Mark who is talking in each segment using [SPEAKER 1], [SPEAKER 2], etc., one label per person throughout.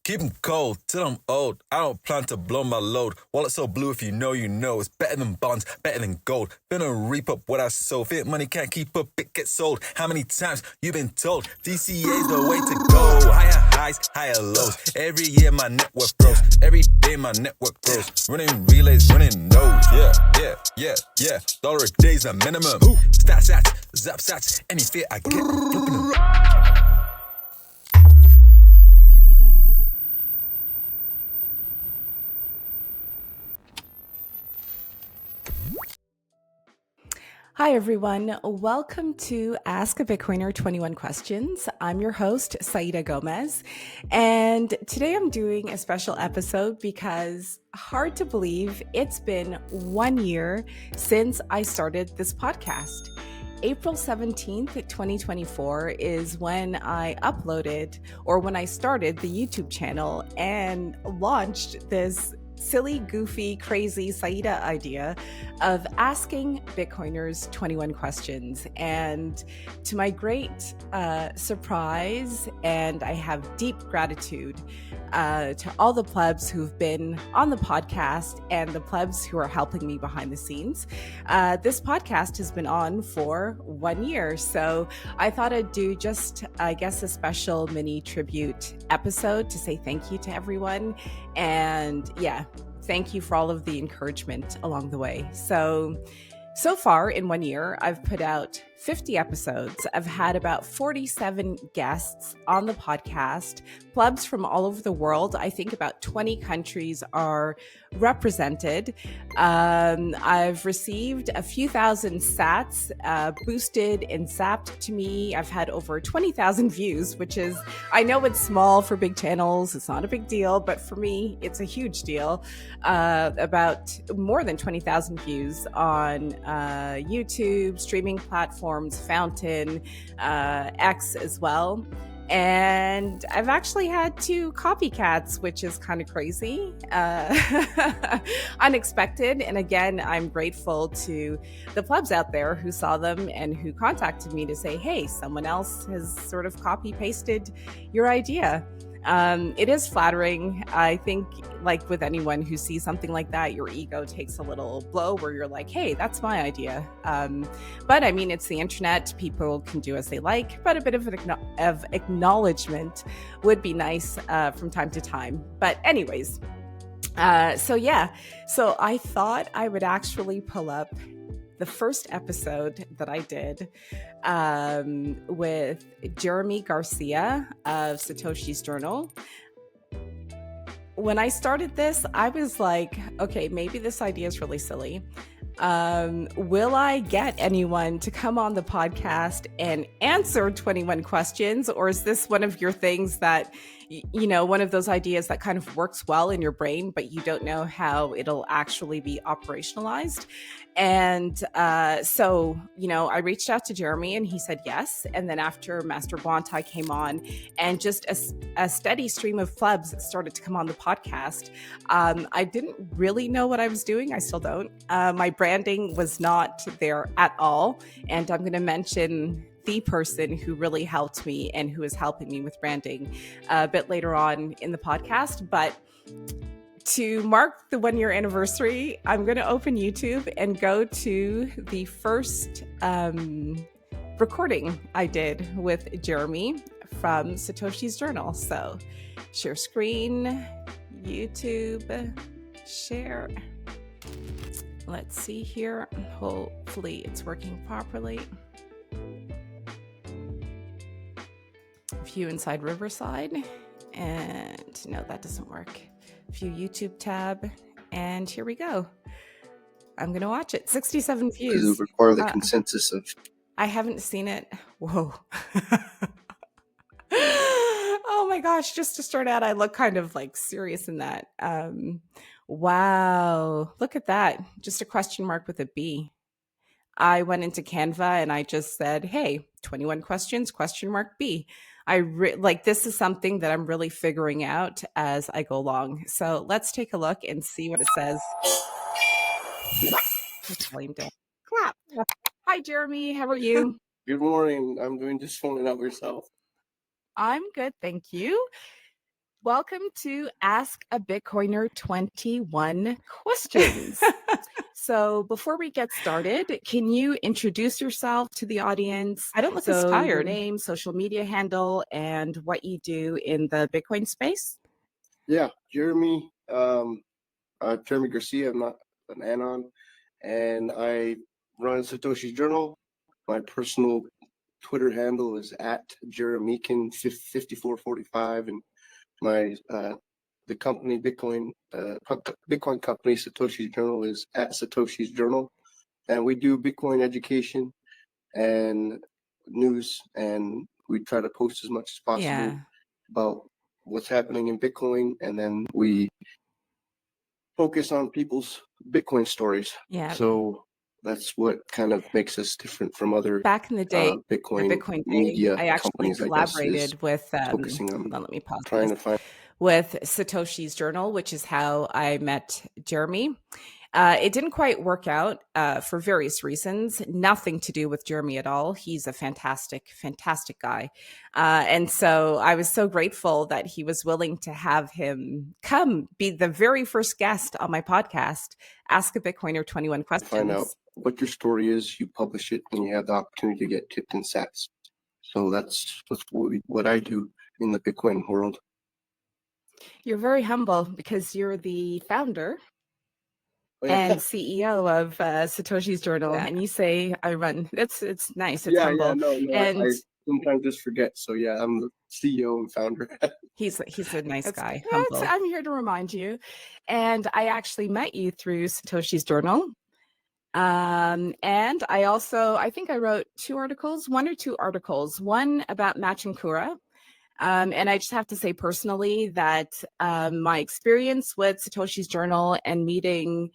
[SPEAKER 1] Keep 'em cold till I'm old. I don't plan to blow my load. Wallet so blue, if you know, you know. It's better than bonds, better than gold. Finna reap up what I sow. Fiat money can't keep up, it gets sold. How many times you been told? DCA's the way to go. Higher highs, higher lows. Every year my network grows. Every day my network grows. Running relays, running nodes. Yeah. Dollar a day's a minimum. Stats, zap sats. Any fear I get, flipping 'em.
[SPEAKER 2] Hi, everyone. Welcome to Ask a Bitcoiner 21 Questions. I'm your host, Saida Gomez. And today I'm doing a special episode because, hard to believe, it's been 1 year since I started this podcast. April 17th, 2024 is when I uploaded or when I started the YouTube channel and launched this silly, goofy, crazy Saida idea of asking Bitcoiners 21 questions. And to my great surprise, and I have deep gratitude to all the plebs who've been on the podcast and the plebs who are helping me behind the scenes. This podcast has been on for 1 year. So I thought I'd do just, I guess, a special mini tribute episode to say thank you to everyone. And yeah, thank you for all of the encouragement along the way. So far in 1 year, I've put out 50 episodes. I've had about 47 guests on the podcast, plebs from all over the world. I think about 20 countries are represented. I've received a few thousand sats boosted and zapped to me. I've had over 20,000 views, which is, I know it's small for big channels. It's not a big deal, but for me, it's a huge deal. About more than 20,000 views on YouTube, streaming platforms, Fountain, X as well. And I've actually had 2 copycats, which is kind of crazy, unexpected. And again, I'm grateful to the plebs out there who saw them and who contacted me to say, hey, someone else has sort of copy pasted your idea. It is flattering. I think, like with anyone who sees something like that, your ego takes a little blow where you're like, hey, that's my idea. But I mean, it's the internet. People can do as they like, but a bit of acknowledgement would be nice from time to time. But anyways, so I thought I would actually pull up the first episode that I did with Jeremy Garcia of Satoshi's Journal. When I started this, I was like, okay, maybe this idea is really silly. Will I get anyone to come on the podcast and answer 21 questions? Or is this one of your things that, you know, one of those ideas that kind of works well in your brain, but you don't know how it'll actually be operationalized? And so, you know, I reached out to Jeremy and he said yes. And then after Master Bontai came on and just a steady stream of plebs started to come on the podcast, I didn't really know what I was doing. I still don't. My branding was not there at all. And I'm going to mention the person who really helped me and who is helping me with branding a bit later on in the podcast. But to mark the 1 year anniversary, I'm going to open YouTube and go to the first recording I did with Jeremy from Satoshi's Journal. So share screen, YouTube, share. Let's see here. Hopefully it's working properly. View inside Riverside. And no, that doesn't work. View YouTube tab, and here we go. I'm gonna watch it. 67 views.
[SPEAKER 3] To record the consensus of.
[SPEAKER 2] I haven't seen it. Whoa. Oh my gosh! Just to start out, I look kind of like serious in that. Wow, look at that! Just a question mark with a B. I went into Canva and I just said, "Hey, 21 questions? Question mark B." This is something that I'm really figuring out as I go along. So let's take a look and see what it says. Volume down. Clap. Hi, Jeremy. How are you?
[SPEAKER 3] Good morning. I'm doing just fine. Out yourself.
[SPEAKER 2] I'm good, thank you. Welcome to Ask a Bitcoiner 21 Questions. So before we get started, can you introduce yourself to the audience?
[SPEAKER 3] I don't look as
[SPEAKER 2] So your
[SPEAKER 3] tired.
[SPEAKER 2] name, social media handle, and what you do in the Bitcoin space?
[SPEAKER 4] Yeah, Jeremy, Jeremy Garcia. I'm not an anon, and I run Satoshi's Journal. My personal Twitter handle is at Jeremican5445, and my the company Bitcoin company Satoshi's Journal is at Satoshi's Journal, and we do Bitcoin education and news, and we try to post as much as possible about what's happening in Bitcoin, and then we focus on people's Bitcoin stories.
[SPEAKER 2] Yeah.
[SPEAKER 4] So that's what kind of makes us different from other
[SPEAKER 2] Back in the day,
[SPEAKER 4] Bitcoin
[SPEAKER 2] the Bitcoin day,
[SPEAKER 4] media
[SPEAKER 2] I actually
[SPEAKER 4] companies, I guess, is
[SPEAKER 2] collaborated with,
[SPEAKER 4] focusing on
[SPEAKER 2] let me pause
[SPEAKER 4] trying
[SPEAKER 2] this,
[SPEAKER 4] to find.
[SPEAKER 2] with Satoshi's Journal, which is how I met Jeremy. It didn't quite work out for various reasons, nothing to do with Jeremy at all. He's a fantastic, fantastic guy. And so I was so grateful that he was willing to have him come be the very first guest on my podcast, Ask a Bitcoiner 21 Questions.
[SPEAKER 4] Find out what your story is, you publish it, and you have the opportunity to get tipped in sats. So that's what I do in the Bitcoin world.
[SPEAKER 2] You're very humble because you're the founder and CEO of Satoshi's Journal, and you say I run. It's nice. It's humble.
[SPEAKER 4] No,
[SPEAKER 2] and
[SPEAKER 4] I sometimes just forget. So yeah, I'm the CEO and founder.
[SPEAKER 2] he's a nice guy. Humble. I'm here to remind you. And I actually met you through Satoshi's Journal. And I think I wrote one or two articles, one about Machinkura. And I just have to say personally that my experience with Satoshi's Journal and meeting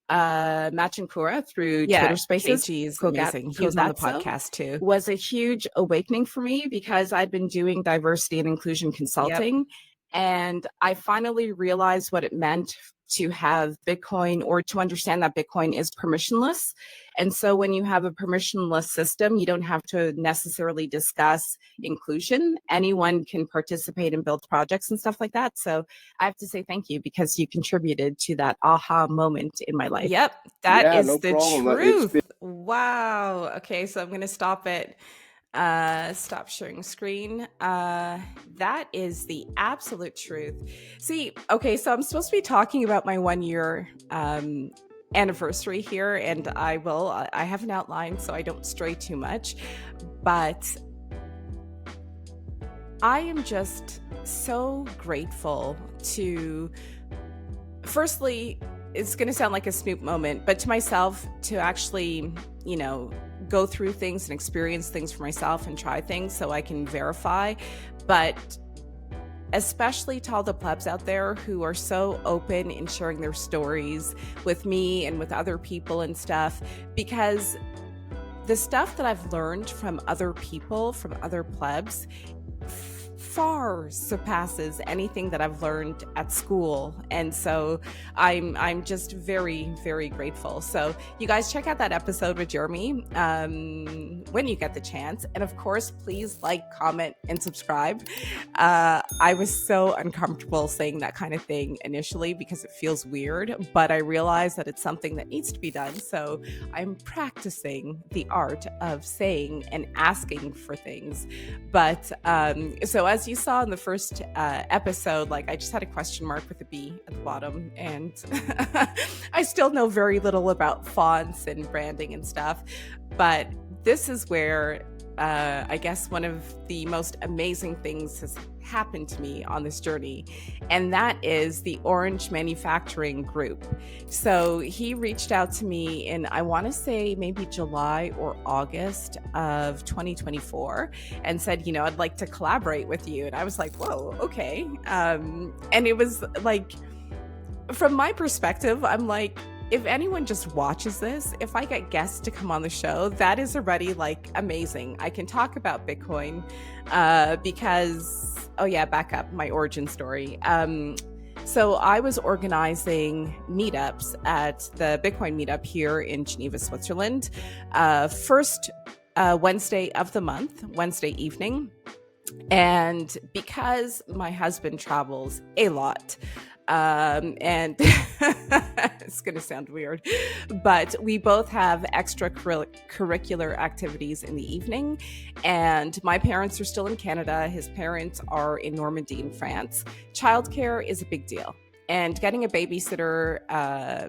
[SPEAKER 2] Machinkura through Twitter Spaces,
[SPEAKER 3] KG is amazing. He was on the podcast too.
[SPEAKER 2] was a huge awakening for me because I'd been doing diversity and inclusion consulting. And I finally realized what it meant to have Bitcoin, or to understand that Bitcoin is permissionless. And so when you have a permissionless system, you don't have to necessarily discuss inclusion. Anyone can participate and build projects and stuff like that. So I have to say thank you because you contributed to that aha moment in my life.
[SPEAKER 3] Yep, that is
[SPEAKER 4] no
[SPEAKER 3] the
[SPEAKER 4] problem.
[SPEAKER 3] truth. Wow. Okay, so I'm going to stop it. Stop sharing screen. That is the absolute truth. See, okay, so I'm supposed to be talking about my 1 year anniversary here, and I have an outline so I don't stray too much, but I am just so grateful to, firstly, it's going to sound like a Snoop moment, but to myself, to actually, go through things and experience things for myself and try things so I can verify. But especially to all the plebs out there who are so open in sharing their stories with me and with other people and stuff, because the stuff that I've learned from other people, from other plebs, far surpasses anything that I've learned at school. And so I'm just very, very grateful. So you guys check out that episode with Jeremy when you get the chance. And of course, please like, comment, and subscribe. I was so uncomfortable saying that kind of thing initially because it feels weird, but I realized that it's something that needs to be done. So I'm practicing the art of saying and asking for things. But so as you saw in the first episode, like I just had a question mark with a B at the bottom, and I still know very little about fonts and branding and stuff. But this is where I guess one of the most amazing things has happened to me on this journey, and that is the Orange Manufacturing Group. So he reached out to me in, I want to say maybe July or August of 2024, and said, I'd like to collaborate with you. And I was like, whoa, okay. And it was like, from my perspective, I'm like, if anyone just watches this, if I get guests to come on the show, that is already like amazing. I can talk about Bitcoin because, back up my origin story. So I was organizing meetups at the Bitcoin meetup here in Geneva, Switzerland, first Wednesday of the month, Wednesday evening. And because my husband travels a lot, and it's going to sound weird, but we both have extracurricular activities in the evening. And my parents are still in Canada. His parents are in Normandy in France. Childcare is a big deal. And getting a babysitter,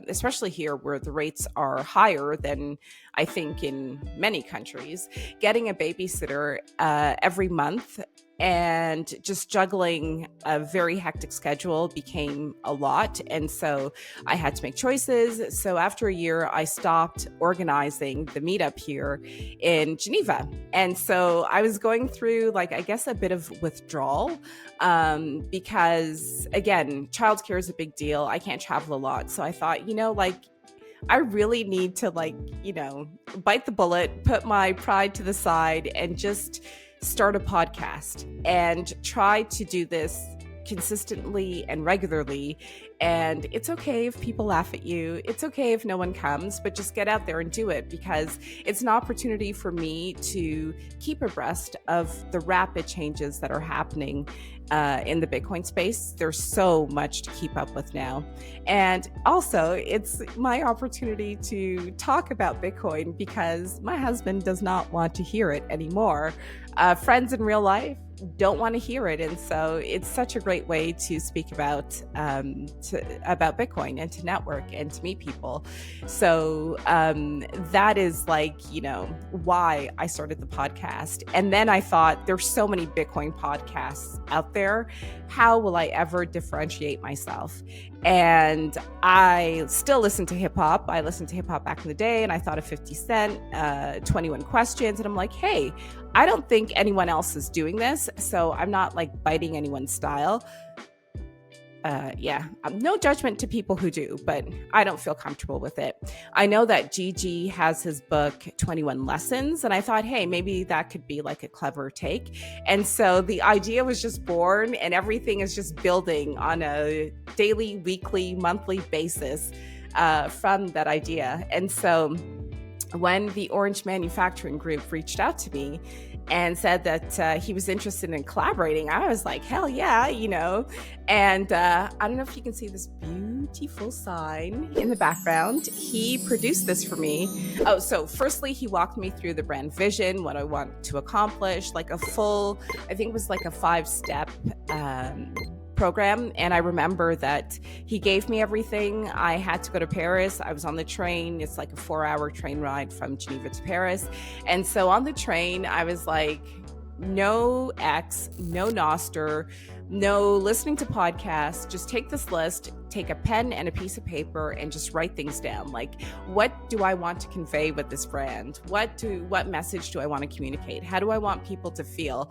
[SPEAKER 3] especially here where the rates are higher than I think in many countries, getting a babysitter every month and just juggling a very hectic schedule became a lot. And so I had to make choices. So after a year, I stopped organizing the meetup here in Geneva. And so I was going through, like, I guess a bit of withdrawal because, again, childcare is a big deal. I can't travel a lot. So I thought, I really need to, bite the bullet, put my pride to the side, and just start a podcast and try to do this consistently and regularly. And it's okay if people laugh at you. It's okay if no one comes, but just get out there and do it, because it's an opportunity for me to keep abreast of the rapid changes that are happening in the Bitcoin space. There's so much to keep up with now. And also, it's my opportunity to talk about Bitcoin because my husband does not want to hear it anymore. Friends in real life don't want to hear it. And so it's such a great way to speak about Bitcoin and to network and to meet people. So that is why I started the podcast. And then I thought, there's so many Bitcoin podcasts out there. How will I ever differentiate myself? And I still listen to hip hop. I listened to hip hop back in the day, and I thought of 50 Cent, 21 Questions. And I'm like, hey, I don't think anyone else is doing this. So I'm not biting anyone's style. No judgment to people who do, but I don't feel comfortable with it. I know that Gigi has his book 21 Lessons, and I thought, hey, maybe that could be a clever take. And so the idea was just born, and everything is just building on a daily, weekly, monthly basis from that idea. And so when the Orange Manufacturing Group reached out to me and said that he was interested in collaborating, I was like, hell yeah, And I don't know if you can see this beautiful sign in the background. He produced this for me. Oh, so firstly, he walked me through the brand vision, what I want to accomplish, a full, I think it was a 5-step program. And I remember that he gave me everything. I had to go to Paris. I was on the train. It's a 4-hour train ride from Geneva to Paris. And so on the train, I was like, no X, no Noster, no listening to podcasts. Just take this list, take a pen and a piece of paper, and just write things down. What do I want to convey with this brand? What message do I want to communicate? How do I want people to feel?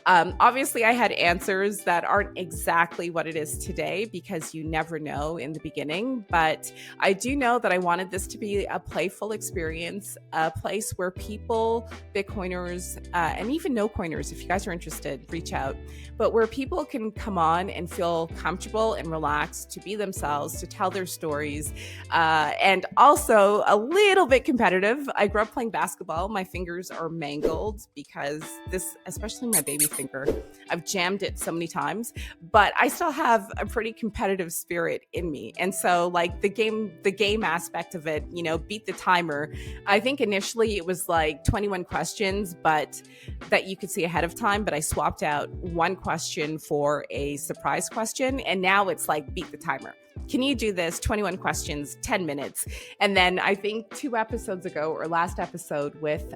[SPEAKER 3] Obviously, I had answers that aren't exactly what it is today, because you never know in the beginning. But I do know that I wanted this to be a playful experience, a place where people, Bitcoiners, and even no coiners, if you guys are interested, reach out, but where people can come on and feel comfortable and relaxed to be themselves, to tell their stories, and also a little bit competitive. I grew up playing basketball. My fingers are mangled because this, especially my baby finger, I've jammed it so many times, but I still have a pretty competitive spirit in me. And so the game aspect of it, beat the timer. I think initially it was 21 questions, but that you could see ahead of time, but I swapped out one question for a surprise question. And now it's beat the timer. Can you do this? 21 questions, 10 minutes. And then I think 2 episodes ago, or last episode with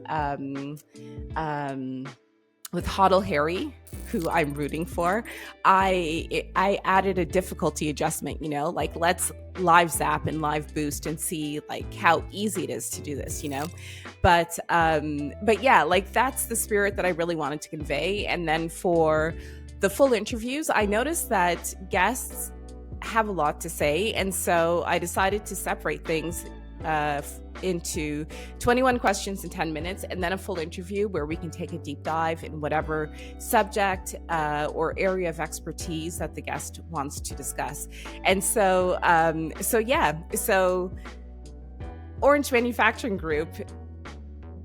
[SPEAKER 3] Hodl Harry, who I'm rooting for, I added a difficulty adjustment, let's live zap and live boost and see how easy it is to do this, but yeah, that's the spirit that I really wanted to convey. And then for the full interviews, I noticed that guests have a lot to say. And so I decided to separate things into 21 questions in 10 minutes, and then a full interview where we can take a deep dive in whatever subject or area of expertise that the guest wants to discuss. And so Orange Manufacturing Group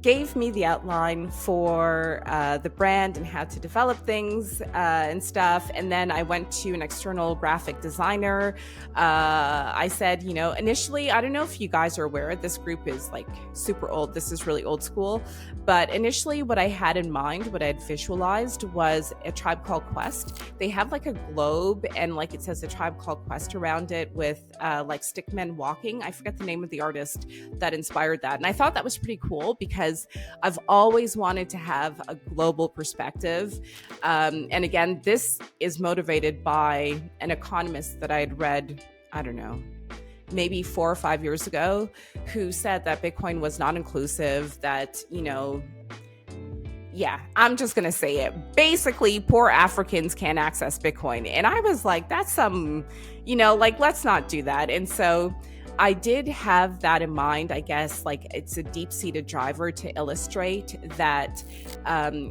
[SPEAKER 3] gave me the outline for the brand and how to develop things and stuff. And then I went to an external graphic designer. I said, initially, I don't know if you guys are aware, this group is like super old. This is really old school. But initially, what I had in mind, what I had visualized was A Tribe Called Quest. They have like a globe and like it says A Tribe Called Quest around it with like stickmen walking. I forget the name of the artist that inspired that. And I thought that was pretty cool because I've always wanted to have a global perspective. And again, this is motivated by an economist that I had read, I don't know, maybe 4 or 5 years ago, who said that Bitcoin was not inclusive, that, I'm just going to say it. Basically, poor Africans can't access Bitcoin. And I was like, that's some, let's not do that. And so I did have that in mind. I guess like it's a deep-seated driver to illustrate that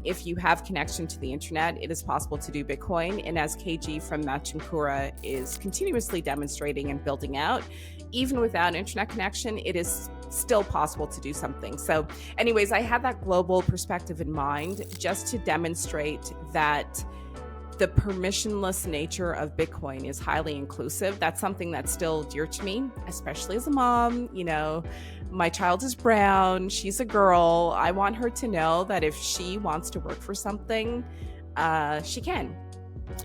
[SPEAKER 3] if you have connection to the internet, it is possible to do Bitcoin. And as KG from Machinkura is continuously demonstrating and building out, even without internet connection, it is still possible to do something. So anyways, I had that global perspective in mind just to demonstrate that the permissionless nature of Bitcoin is highly inclusive. That's something that's still dear to me, especially as a mom. My child is brown. She's a girl. I want her to know that if she wants to work for something, she can.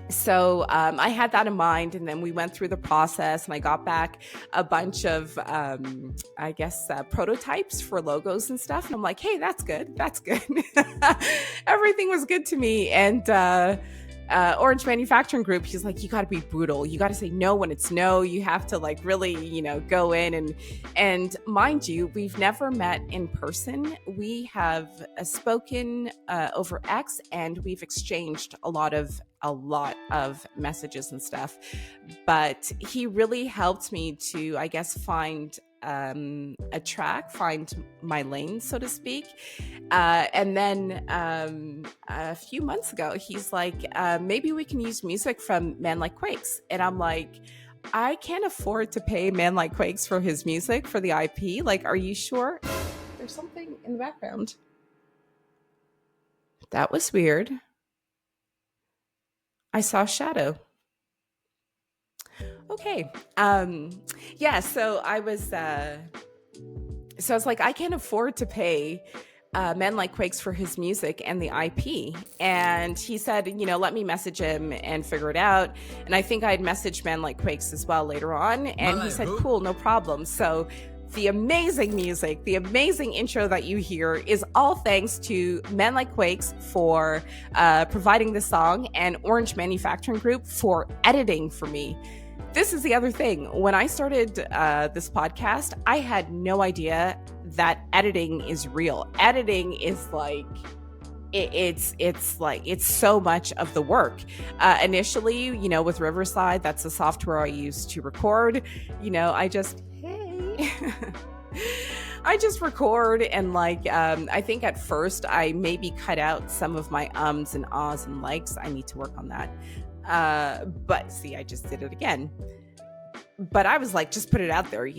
[SPEAKER 3] So I had that in mind, and then we went through the process, and I got back a bunch of, prototypes for logos and stuff. And I'm like, hey, that's good. That's good. Everything was good to me. And Orange Manufacturing Group, he's like, you got to be brutal. You got to say no when it's no. You have to like really, go in and mind you, we've never met in person. We have spoken over X, and we've exchanged a lot of messages and stuff. But he really helped me to, I guess, find my lane, so to speak. And then a few months ago, he's like, maybe we can use music from Man Like Quakes. And I'm like, I can't afford to pay Man Like Quakes for his music, for the IP. Like, are you sure? There's something in the background. That was weird. I saw a shadow. Okay. So I was like, I can't afford to pay Men Like Quakes for his music and the IP. And he said, let me message him and figure it out. And I think I'd messaged Men Like Quakes as well later on. And he said, cool, no problem. So the amazing music, the amazing intro that you hear is all thanks to Men Like Quakes for providing the song, and Orange Manufacturing Group for editing for me. This is the other thing. When I started this podcast, I had no idea that editing is real. Editing is like, it's so much of the work. Initially, with Riverside, that's the software I use to record. I just record, and I think at first I maybe cut out some of my ums and ahs and likes. I need to work on that. But see, I just did it again. But I was like, just put it out there,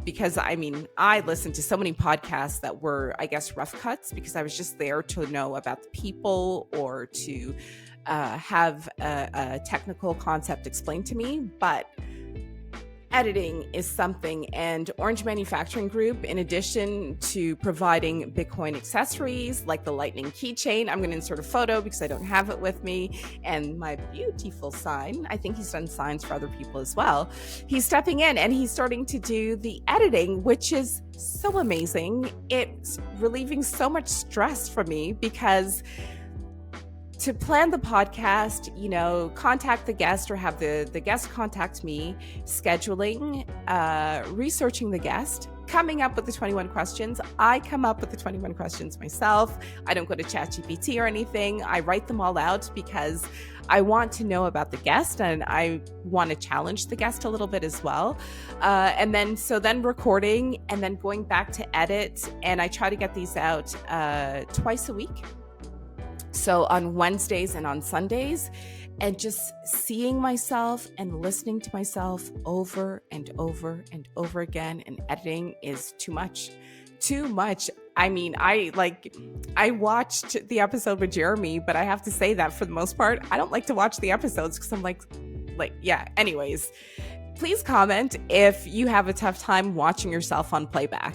[SPEAKER 3] because I listened to so many podcasts that were, I guess, rough cuts, because I was just there to know about the people or to have a technical concept explained to me. But editing is something, and Orange Manufacturing Group, in addition to providing Bitcoin accessories like the lightning keychain, I'm going to insert a photo because I don't have it with me, and my beautiful sign. I think he's done signs for other people as well. He's stepping in and he's starting to do the editing, which is so amazing. It's relieving so much stress from me, because to plan the podcast, contact the guest or have the guest contact me, scheduling, researching the guest, coming up with the 21 questions. I come up with the 21 questions myself. I don't go to ChatGPT or anything. I write them all out because I want to know about the guest, and I want to challenge the guest a little bit as well. And then recording, and then going back to edit. And I try to get these out twice a week. So on Wednesdays and on Sundays, and just seeing myself and listening to myself over and over and over again, and editing is too much. I mean, I watched the episode with Jeremy, but I have to say that for the most part, I don't like to watch the episodes because I'm like, yeah. Anyways, please comment if you have a tough time watching yourself on playback.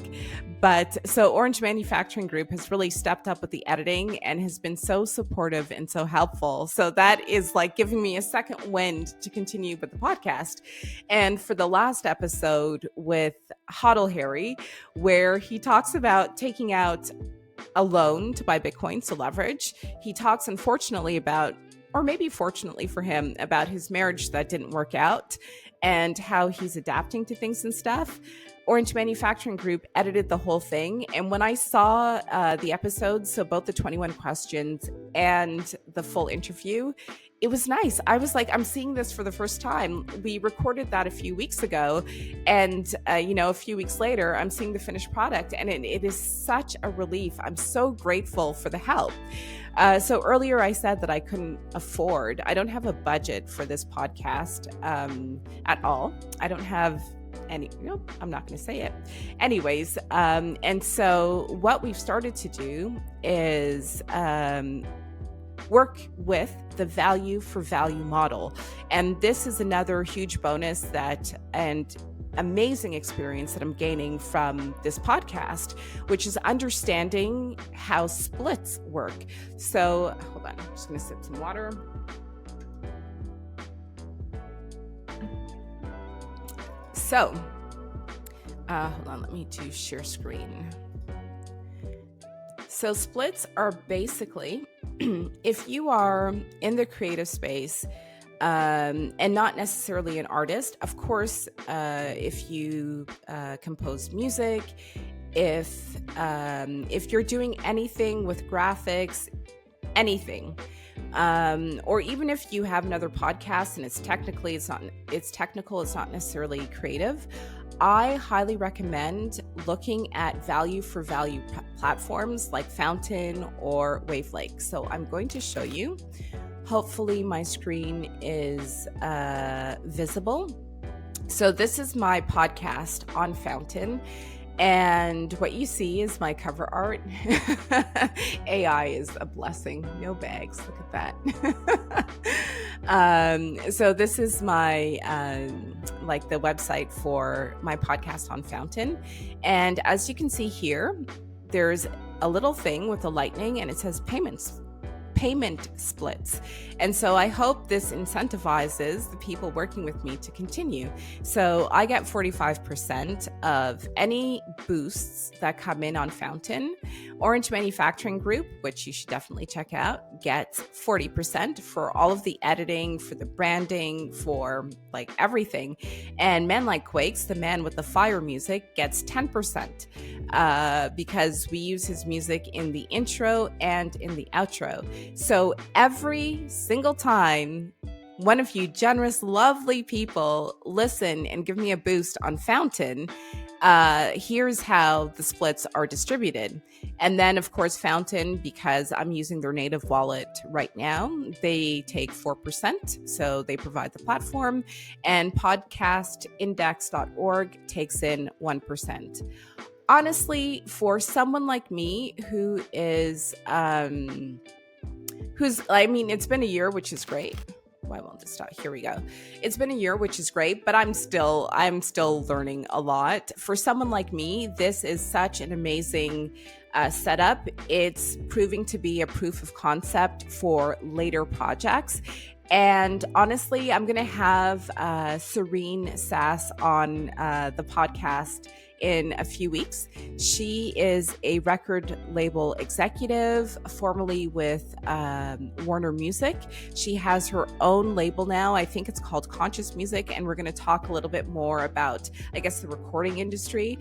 [SPEAKER 3] But so Orange Manufacturing Group has really stepped up with the editing and has been so supportive and so helpful. So that is like giving me a second wind to continue with the podcast. And for the last episode with Hodl Harry, where he talks about taking out a loan to buy Bitcoin, so leverage, he talks unfortunately about, or maybe fortunately for him, about his marriage that didn't work out and how he's adapting to things and stuff. Orange Manufacturing Group edited the whole thing. And when I saw the episodes, so both the 21 questions and the full interview, it was nice. I was like, I'm seeing this for the first time. We recorded that a few weeks ago. And, a few weeks later, I'm seeing the finished product. And it is such a relief. I'm so grateful for the help. So earlier I said that I couldn't afford, I don't have a budget for this podcast at all. I don't have I'm not going to say it. Anyways, and so what we've started to do is work with the value for value model. And this is another huge bonus and amazing experience that I'm gaining from this podcast, which is understanding how splits work. So hold on, I'm just going to sip some water. So, hold on, let me do share screen. So splits are basically, if you are in the creative space and not necessarily an artist, of course, if you compose music, if you're doing anything with graphics, anything, or even if you have another podcast and it's technical, it's not necessarily creative, I highly recommend looking at value for value platforms like Fountain or Wavelake. So I'm going to show you. Hopefully my screen is visible. So this is my podcast on Fountain. And what you see is my cover art. AI is a blessing. No bags. Look at that. So this is my the website for my podcast on Fountain. And as you can see here, there's a little thing with a lightning and it says payment splits. And so I hope this incentivizes the people working with me to continue. So I get 45% of any boosts that come in on Fountain. Orange Manufacturing Group, which you should definitely check out, gets 40% for all of the editing, for the branding, for like everything. And Man Like Quakes, the man with the fire music, gets 10% because we use his music in the intro and in the outro. So every single time one of you generous, lovely people listen and give me a boost on Fountain, here's how the splits are distributed. And then, of course, Fountain, because I'm using their native wallet right now, they take 4%. So they provide the platform, and podcastindex.org takes in 1%. Honestly, for someone like me it's been a year, which is great. Why won't this stop? Here we go. It's been a year, which is great, but I'm still learning a lot. For someone like me, this is such an amazing setup. It's proving to be a proof of concept for later projects. And honestly, I'm going to have Serene Sass on the podcast in a few weeks. She is a record label executive, formerly with Warner Music. She has her own label now. I think it's called Conscious Music, and we're going to talk a little bit more about, I guess, the recording industry.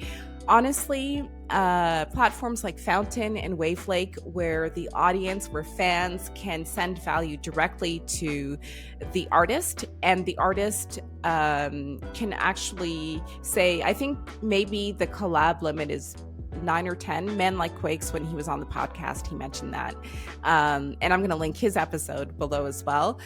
[SPEAKER 3] Honestly, platforms like Fountain and Wavelake, where fans can send value directly to the artist, and the artist can actually say, I think maybe the collab limit is 9 or 10. Man Like Quakes, when he was on the podcast, he mentioned that. And I'm going to link his episode below as well.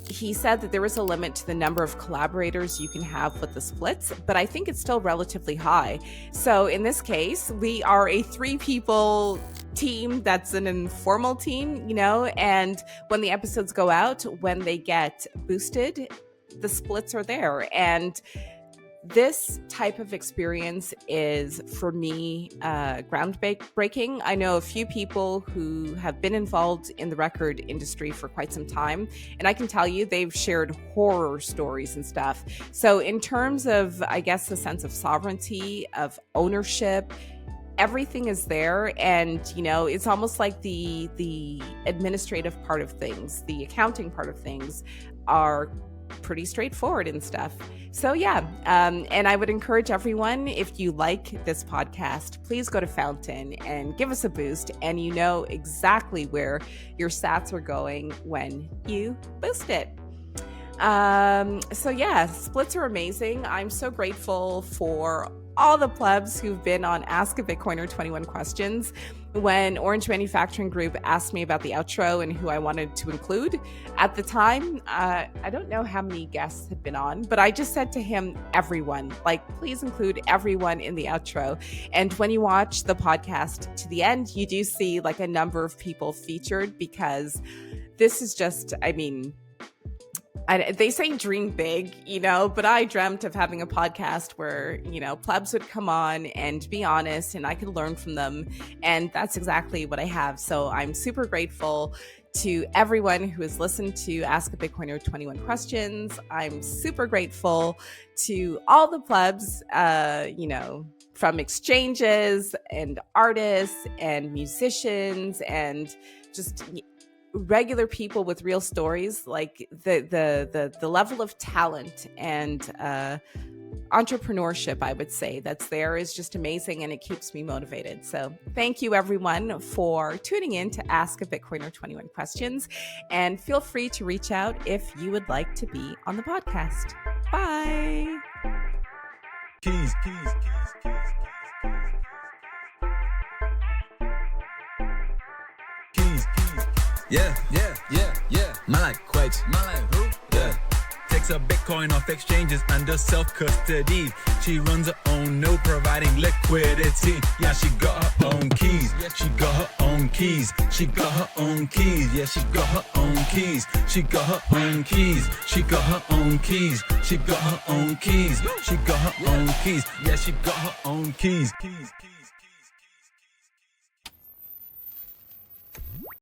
[SPEAKER 3] he said that there is a limit to the number of collaborators you can have with the splits, but I think it's still relatively high. So in this case, we are a 3-people team that's an informal team, and when the episodes go out, when they get boosted, the splits are there. And this type of experience is, for me, groundbreaking. I know a few people who have been involved in the record industry for quite some time, and I can tell you they've shared horror stories and stuff. So in terms of, I guess, the sense of sovereignty, of ownership, everything is there. And, it's almost like the administrative part of things, the accounting part of things are pretty straightforward and stuff. So yeah, and I would encourage everyone, if you like this podcast, please go to Fountain and give us a boost, and you know exactly where your stats are going when you boost it. So yeah, splits are amazing. I'm so grateful for all the plebs who've been on Ask a Bitcoiner 21 Questions. When Orange Manufacturing Group asked me about the outro and who I wanted to include, at the time, I don't know how many guests had been on, but I just said to him, everyone, please include everyone in the outro. And when you watch the podcast to the end, you do see a number of people featured, because this is just, they say dream big, but I dreamt of having a podcast where, plebs would come on and be honest, and I could learn from them. And that's exactly what I have. So I'm super grateful to everyone who has listened to Ask a Bitcoiner 21 Questions. I'm super grateful to all the plebs, from exchanges and artists and musicians and just regular people with real stories. The level of talent and entrepreneurship, I would say, that's there is just amazing, and it keeps me motivated. So thank you everyone for tuning in to Ask a Bitcoiner 21 Questions, and feel free to reach out if you would like to be on the podcast. Bye.
[SPEAKER 1] Keys. Yeah. Man like quakes. Man like who? Yeah. Takes a Bitcoin off exchanges under self-custody. She runs her own node, providing liquidity. Yeah, she got her own keys. She got her own keys. She got her own keys. Yeah, she got her own keys. She got her own keys. She got her own keys. She got her own keys. She got her own keys. Yeah, she got her own keys.